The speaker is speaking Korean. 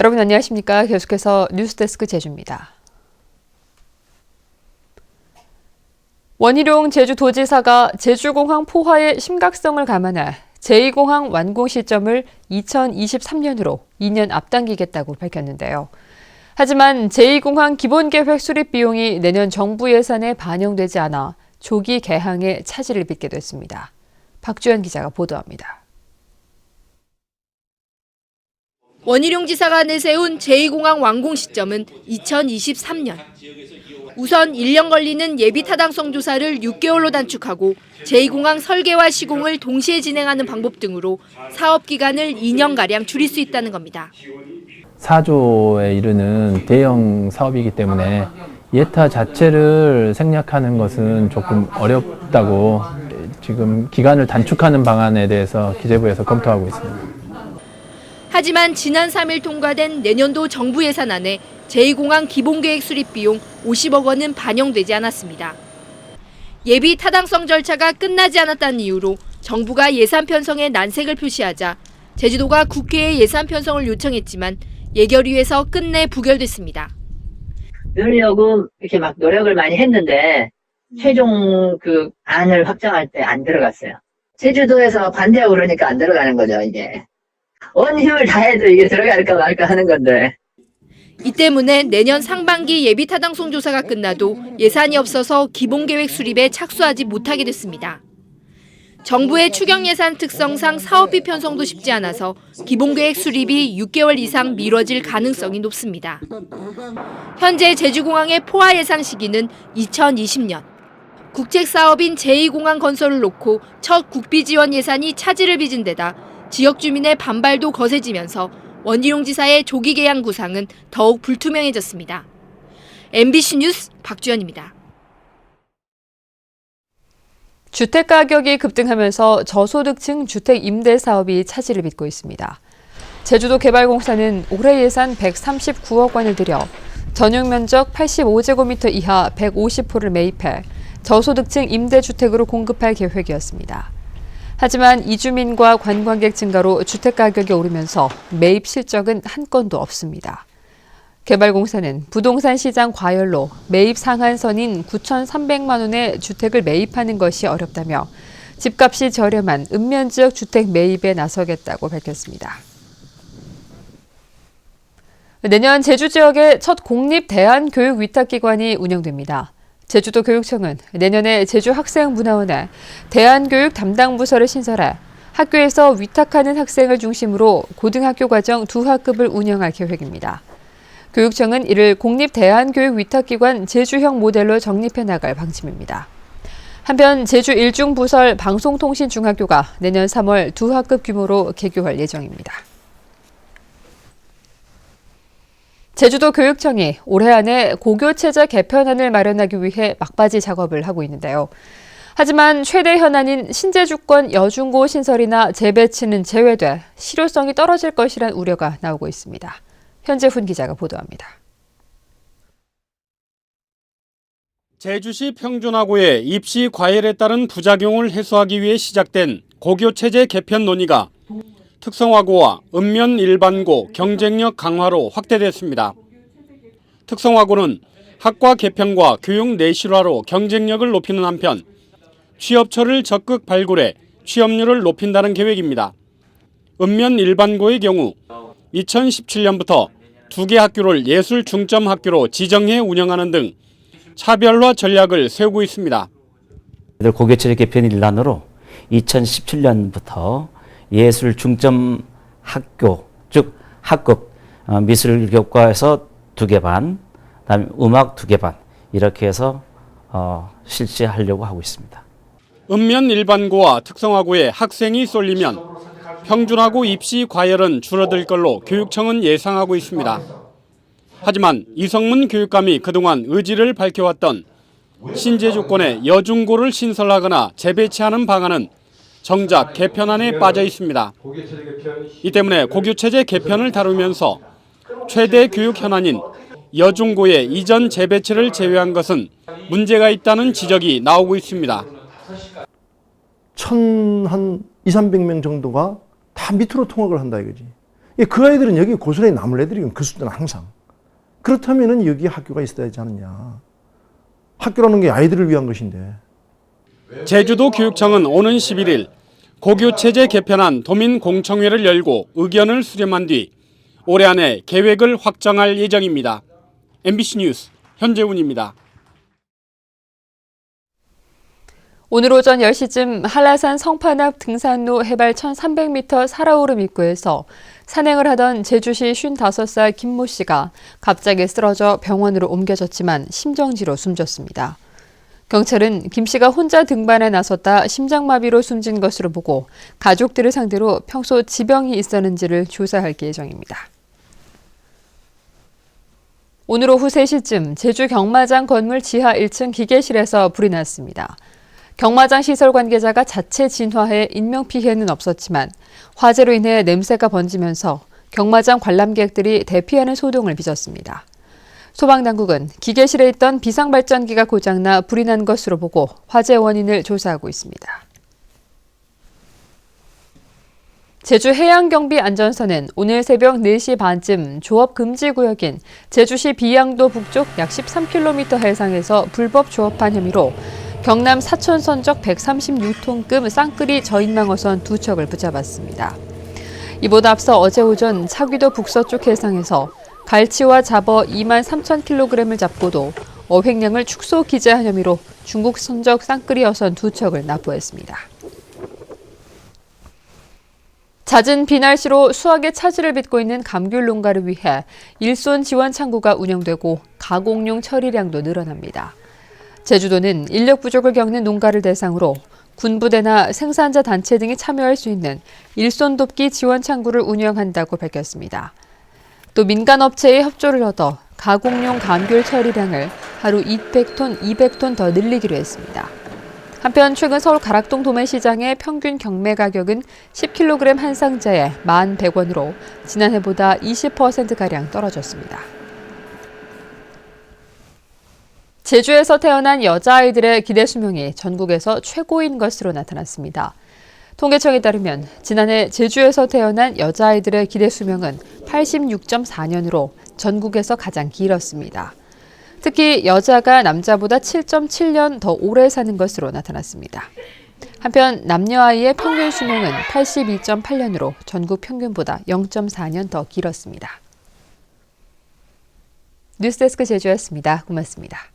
여러분 안녕하십니까? 계속해서 뉴스데스크 제주입니다. 원희룡 제주도지사가 제주공항 포화의 심각성을 감안해 제2공항 완공 시점을 2023년으로 2년 앞당기겠다고 밝혔는데요. 하지만 제2공항 기본계획 수립 비용이 내년 정부 예산에 반영되지 않아 조기 개항에 차질을 빚게 됐습니다. 박주연 기자가 보도합니다. 원희룡 지사가 내세운 제2공항 완공 시점은 2023년. 우선 1년 걸리는 예비 타당성 조사를 6개월로 단축하고 제2공항 설계와 시공을 동시에 진행하는 방법 등으로 사업 기간을 2년가량 줄일 수 있다는 겁니다. 4조에 이르는 대형 사업이기 때문에 예타 자체를 생략하는 것은 조금 어렵다고 지금 기간을 단축하는 방안에 대해서 기재부에서 검토하고 있습니다. 하지만 지난 3일 통과된 내년도 정부 예산안에 제2공항 기본계획 수립 비용 50억 원은 반영되지 않았습니다. 예비 타당성 절차가 끝나지 않았다는 이유로 정부가 예산 편성에 난색을 표시하자 제주도가 국회에 예산 편성을 요청했지만 예결위에서 끝내 부결됐습니다. 넣으려고 이렇게 막 노력을 많이 했는데 최종 그 안을 확정할 때 안 들어갔어요. 제주도에서 반대하고 그러니까 안 들어가는 거죠, 이게. 온 힘을 다해도 이게 들어갈까 말까 하는 건데. 이 때문에 내년 상반기 예비 타당성 조사가 끝나도 예산이 없어서 기본계획 수립에 착수하지 못하게 됐습니다. 정부의 추경 예산 특성상 사업비 편성도 쉽지 않아서 기본계획 수립이 6개월 이상 미뤄질 가능성이 높습니다. 현재 제주공항의 포화 예상 시기는 2020년. 국책사업인 제2공항 건설을 놓고 첫 국비 지원 예산이 차질을 빚은 데다 지역 주민의 반발도 거세지면서 원희룡 지사의 조기 개항 구상은 더욱 불투명해졌습니다. MBC 뉴스 박주연입니다. 주택 가격이 급등하면서 저소득층 주택 임대 사업이 차질을 빚고 있습니다. 제주도 개발공사는 올해 예산 139억 원을 들여 전용 면적 85제곱미터 이하 150호를 매입해 저소득층 임대주택으로 공급할 계획이었습니다. 하지만 이주민과 관광객 증가로 주택 가격이 오르면서 매입 실적은 한 건도 없습니다. 개발공사는 부동산 시장 과열로 매입 상한선인 9,300만 원의 주택을 매입하는 것이 어렵다며 집값이 저렴한 읍면지역 주택 매입에 나서겠다고 밝혔습니다. 내년 제주 지역에 첫 공립 대안교육위탁기관이 운영됩니다. 제주도 교육청은 내년에 제주학생문화원에 대안교육 담당 부서를 신설해 학교에서 위탁하는 학생을 중심으로 고등학교 과정 2학급을 운영할 계획입니다. 교육청은 이를 공립 대안교육 위탁기관 제주형 모델로 정립해 나갈 방침입니다. 한편 제주 일중부설 방송통신중학교가 내년 3월 2학급 규모로 개교할 예정입니다. 제주도 교육청이 올해 안에 고교체제 개편안을 마련하기 위해 막바지 작업을 하고 있는데요. 하지만 최대 현안인 신제주권 여중고 신설이나 재배치는 제외돼 실효성이 떨어질 것이란 우려가 나오고 있습니다. 현재훈 기자가 보도합니다. 제주시 평준화고의 입시 과열에 따른 부작용을 해소하기 위해 시작된 고교체제 개편 논의가 특성화고와 읍면 일반고 경쟁력 강화로 확대됐습니다. 특성화고는 학과 개편과 교육 내실화로 경쟁력을 높이는 한편 취업처를 적극 발굴해 취업률을 높인다는 계획입니다. 읍면 일반고의 경우 2017년부터 2개 학교를 예술 중점 학교로 지정해 운영하는 등 차별화 전략을 세우고 있습니다. 고교체제 개편 일환으로 2017년부터 예술 중점 학교, 즉 학급 미술교과에서 2개 반, 그다음에 음악 2개 반 이렇게 해서 실시하려고 하고 있습니다. 읍면 일반고와 특성화고에 학생이 쏠리면 평준화고 입시 과열은 줄어들 걸로 교육청은 예상하고 있습니다. 하지만 이성문 교육감이 그동안 의지를 밝혀왔던 신제주권의 여중고를 신설하거나 재배치하는 방안은 정작 개편안에 빠져 있습니다. 이 때문에 고교체제 개편을 다루면서 최대 교육 현안인 여중고의 이전 재배치를 제외한 것은 문제가 있다는 지적이 나오고 있습니다. 한 200, 300명 정도가 다 밑으로 통학을 한다 이거지. 그 아이들은 여기 고스란히 남을 애들이건 그 수준은 항상. 그렇다면은 여기 학교가 있어야 되지 않느냐. 학교라는 게 아이들을 위한 것인데. 제주도 교육청은 오는 11일 고교체제 개편안 도민공청회를 열고 의견을 수렴한 뒤 올해 안에 계획을 확정할 예정입니다. MBC 뉴스 현재훈입니다. 오늘 오전 10시쯤 한라산 성판 앞 등산로 해발 1,300m 살아오름 입구에서 산행을 하던 제주시 55살 김모 씨가 갑자기 쓰러져 병원으로 옮겨졌지만 심정지로 숨졌습니다. 경찰은 김 씨가 혼자 등반에 나섰다 심장마비로 숨진 것으로 보고 가족들을 상대로 평소 지병이 있었는지를 조사할 예정입니다. 오늘 오후 3시쯤 제주 경마장 건물 지하 1층 기계실에서 불이 났습니다. 경마장 시설 관계자가 자체 진화해 인명피해는 없었지만 화재로 인해 냄새가 번지면서 경마장 관람객들이 대피하는 소동을 빚었습니다. 소방당국은 기계실에 있던 비상발전기가 고장나 불이 난 것으로 보고 화재 원인을 조사하고 있습니다. 제주 해양경비안전서는 오늘 새벽 4시 반쯤 조업 금지 구역인 제주시 비양도 북쪽 약 13km 해상에서 불법 조업한 혐의로 경남 사천 선적 136톤급 쌍끌이 저인망어선 2척을 붙잡았습니다. 이보다 앞서 어제 오전 차귀도 북서쪽 해상에서 갈치와 잡어 2만 3천 kg을 잡고도 어획량을 축소 기재한 혐의로 중국 선적 쌍끌이 어선 2척을 납부했습니다. 잦은 비날씨로 수확에 차질을 빚고 있는 감귤 농가를 위해 일손 지원 창구가 운영되고 가공용 처리량도 늘어납니다. 제주도는 인력 부족을 겪는 농가를 대상으로 군부대나 생산자 단체 등이 참여할 수 있는 일손 돕기 지원 창구를 운영한다고 밝혔습니다. 또 민간업체의 협조를 얻어 가공용 감귤 처리량을 하루 200톤 더 늘리기로 했습니다. 한편 최근 서울 가락동 도매시장의 평균 경매 가격은 10kg 한 상자에 1,100원으로 지난해보다 20%가량 떨어졌습니다. 제주에서 태어난 여자아이들의 기대 수명이 전국에서 최고인 것으로 나타났습니다. 통계청에 따르면 지난해 제주에서 태어난 여자아이들의 기대 수명은 86.4년으로 전국에서 가장 길었습니다. 특히 여자가 남자보다 7.7년 더 오래 사는 것으로 나타났습니다. 한편 남녀 아이의 평균 수명은 82.8년으로 전국 평균보다 0.4년 더 길었습니다. 뉴스데스크 제주였습니다. 고맙습니다.